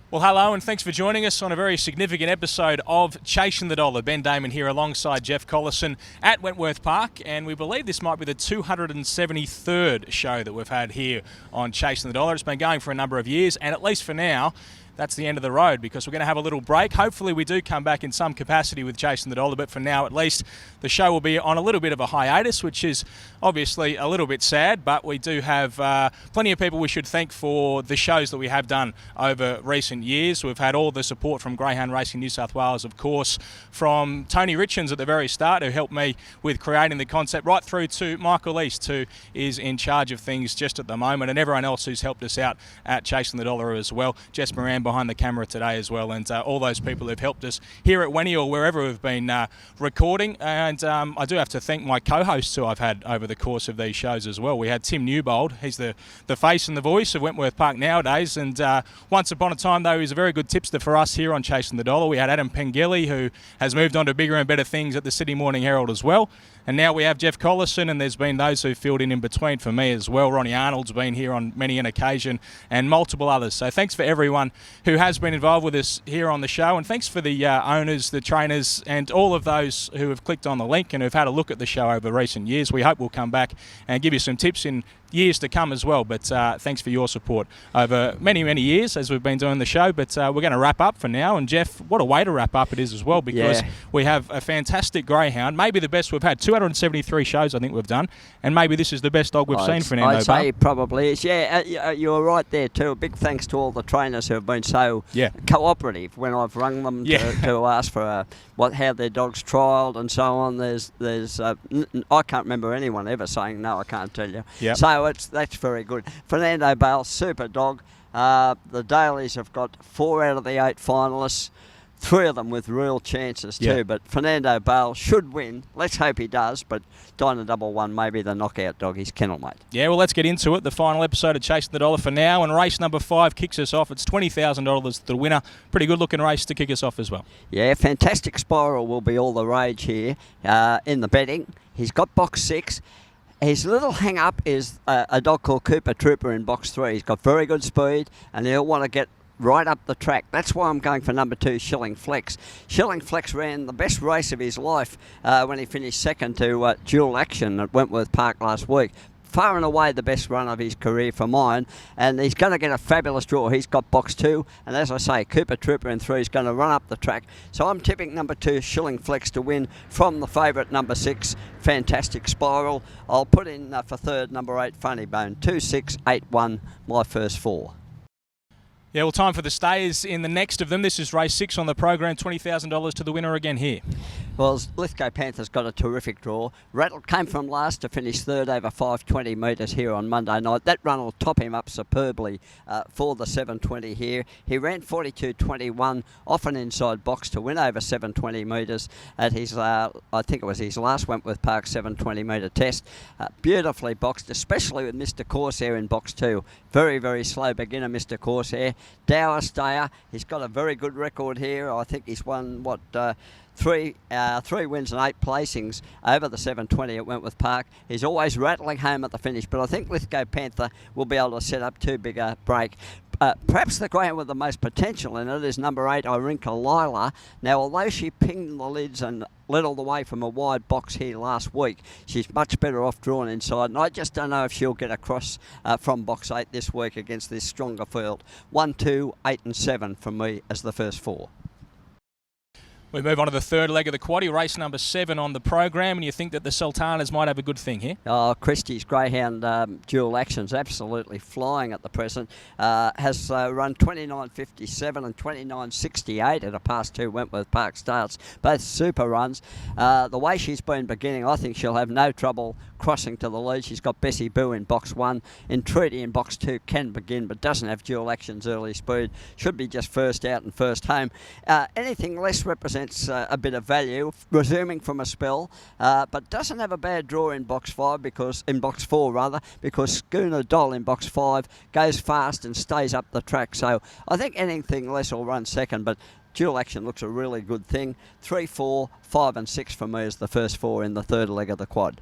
Well, hello and thanks for joining us on a very significant episode of Chasing the Dollar. Ben Damon here alongside Jeff Collerson at Wentworth Park, and we believe this might be the 273rd show that we've had here on Chasing the Dollar. It's been going for a number of years, and at least for now, that's the end of the road because we're going to have a little break. Hopefully we do come back in some capacity with Chasing the Dollar, but for now at least the show will be on a little bit of a hiatus, which is obviously a little bit sad, but we do have plenty of people we should thank for the shows that we have done over recent years. We've had all the support from Greyhound Racing New South Wales, of course, from Tony Richens at the very start, who helped me with creating the concept, right through to Michael East, who is in charge of things just at the moment, and everyone else who's helped us out at Chasing the Dollar as well. Jess Moran behind the camera today as well, and all those people who've helped us here at Wenny or wherever we've been recording. And I do have to thank my co-hosts who I've had over the course of these shows as well. We had Tim Newbold, he's the face and the voice of Wentworth Park nowadays, and once upon a time though he was a very good tipster for us here on Chasing the Dollar. We had Adam Pengelly, who has moved on to bigger and better things at the Sydney Morning Herald as well. And now we have Jeff Collerson, and there's been those who filled in between for me as well. Ronnie Arnold's been here on many an occasion, and multiple others. So thanks for everyone who has been involved with us here on the show, and thanks for the owners, the trainers, and all of those who have clicked on the link and who've had a look at the show over recent years. We hope we'll come back and give you some tips in years to come as well, but thanks for your support over many years as we've been doing the show. But we're going to wrap up for now, and Jeff, what a way to wrap up it is as well, because we have a fantastic greyhound, maybe the best we've had. 273 shows I think we've done, and maybe this is the best dog we've seen, Fernando Bale. I'd say it probably is. You were right there too. A big thanks to all the trainers who have been so cooperative when I've rung them to ask for how their dogs trialled and so on. There's I can't remember anyone ever saying no, I can't tell you. So that's very good. Fernando Bale, super dog. The Dailies have got 4 out of the 8 finalists, 3 of them with real chances too. But Fernando Bale should win. Let's hope he does. But Dyna Double One may be the knockout dog. He's kennel mate. Yeah, well, let's get into it. The final episode of Chasing the Dollar for now, and race number 5 kicks us off. It's $20,000 to the winner. Pretty good looking race to kick us off as well. Yeah, Fantastic Spiral will be all the rage here in the betting. He's got box 6. His little hang-up is a dog called Cooper Trooper in box 3. He's got very good speed, and he'll want to get right up the track. That's why I'm going for number 2, Shilling Flex. Shilling Flex ran the best race of his life when he finished second to Dual Action at Wentworth Park last week. Far and away the best run of his career for mine, and he's going to get a fabulous draw. He's got box 2, and as I say, Cooper Trooper in 3 is going to run up the track. So I'm tipping number 2, Shilling Flex, to win from the favourite number 6, Fantastic Spiral. I'll put in for third, number 8, Funny Bone. 2, 6, 8, 1, my first 4. Yeah, well, time for the stayers in the next of them. This is race 6 on the program. $20,000 to the winner again here. Well, Lithgow Panther's got a terrific draw. Rattle came from last to finish third over 520 metres here on Monday night. That run will top him up superbly for the 720 here. He ran 42.21 off an inside box to win over 720 metres at his, I think it was his last Wentworth Park 720 metre test. Beautifully boxed, especially with Mr. Corsair in box 2. Very slow beginner, Mr. Corsair. Dower Stayer, he's got a very good record here. I think he's won, three wins and 8 placings over the 720 at Wentworth Park. He's always rattling home at the finish, but I think Lithgow Panther will be able to set up too big a break. Perhaps the greyhound with the most potential in it is number 8, Irinka Lila. Now, although she pinged the lids and led all the way from a wide box here last week, she's much better off drawn inside, and I just don't know if she'll get across from box 8 this week against this stronger field. 1, 2, 8 and 7 for me as the first 4. We move on to the third leg of the quaddie, race number 7 on the program, and you think that the Sultanas might have a good thing here? Oh, Christie's Greyhound Dual Action's absolutely flying at the present. Has run 29.57 and 29.68 at a past 2 Wentworth Park starts. Both super runs. The way she's been beginning, I think she'll have no trouble crossing to the lead. She's got Bessie Boo in box 1. Entreaty in box 2 can begin, but doesn't have Dual Action's early speed. Should be just first out and first home. Anything less represents a bit of value, resuming from a spell, but doesn't have a bad draw in box 4 because Schooner Doll in box 5 goes fast and stays up the track. So I think anything less will run second, but Dual Action looks a really good thing. 3, 4, 5 and 6 for me is the first 4 in the third leg of the quad.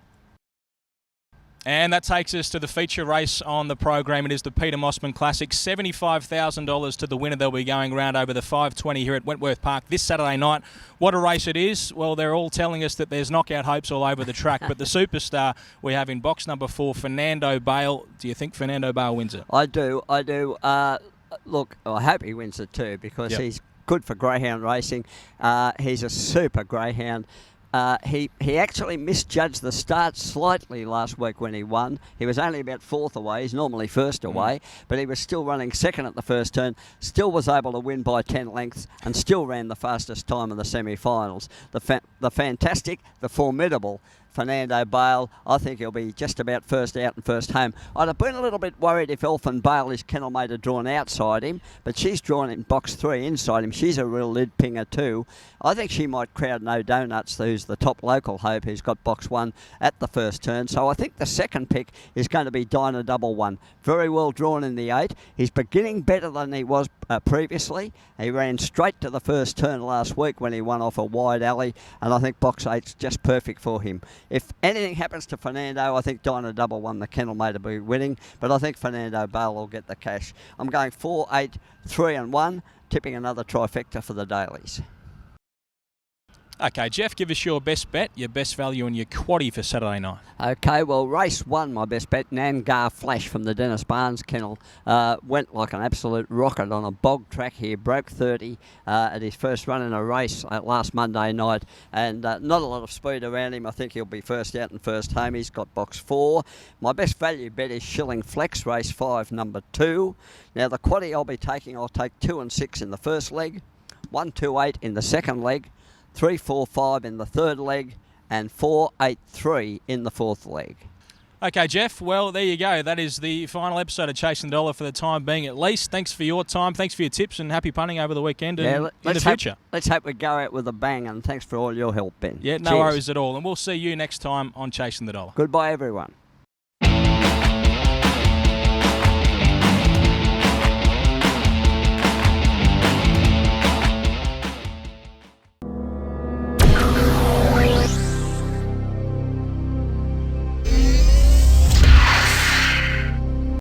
And that takes us to the feature race on the program. It is the Peter Mosman Classic. $75,000 to the winner. They'll be going round over the 520 here at Wentworth Park this Saturday night. What a race it is. Well, they're all telling us that there's knockout hopes all over the track, but the superstar we have in box number 4, Fernando Bale. Do you think Fernando Bale wins it? I do. Look, I hope he wins it too, because he's good for greyhound racing. He's a super greyhound. He actually misjudged the start slightly last week when he won. He was only about 4th away. He's normally 1st away, but he was still running 2nd at the first turn, still was able to win by 10 lengths, and still ran the fastest time in the semi-finals. The fantastic, the formidable Fernando Bale, I think he'll be just about first out and first home. I'd have been a little bit worried if Elfin Bale, his kennel mate, had drawn outside him, but she's drawn in box 3 inside him. She's a real lid pinger too. I think she might crowd No Donuts, who's the top local hope, who's got box 1 at the first turn. So I think the second pick is going to be Dinah Double One. Very well drawn in the 8. He's beginning better than he was previously. He ran straight to the first turn last week when he won off a wide alley, and I think box 8's just perfect for him. If anything happens to Fernando, I think Dinah Double One, the kennel mate, will be winning, but I think Fernando Bale will get the cash. I'm going 4, 8, 3 and 1, tipping another trifecta for the dailies. Okay, Jeff, give us your best bet, your best value and your quaddie for Saturday night. Okay, well, race 1, my best bet, Nangar Flash from the Dennis Barnes kennel, went like an absolute rocket on a bog track here, broke 30 at his first run in a race last Monday night, and not a lot of speed around him. I think he'll be first out and first home. He's got box 4. My best value bet is Shilling Flex, race 5, number 2. Now, the quaddie I'll take 2 and 6 in the first leg, 1, 2, 8 in the second leg, 3, 4, 5 in the third leg, and 4, 8, 3 in the fourth leg. Okay, Jeff. Well, there you go. That is the final episode of Chasing the Dollar for the time being, at least. Thanks for your time. Thanks for your tips, and happy punting over the weekend and in the future. Let's hope we go out with a bang, and thanks for all your help, Ben. Yeah, no worries at all. And we'll see you next time on Chasing the Dollar. Goodbye, everyone.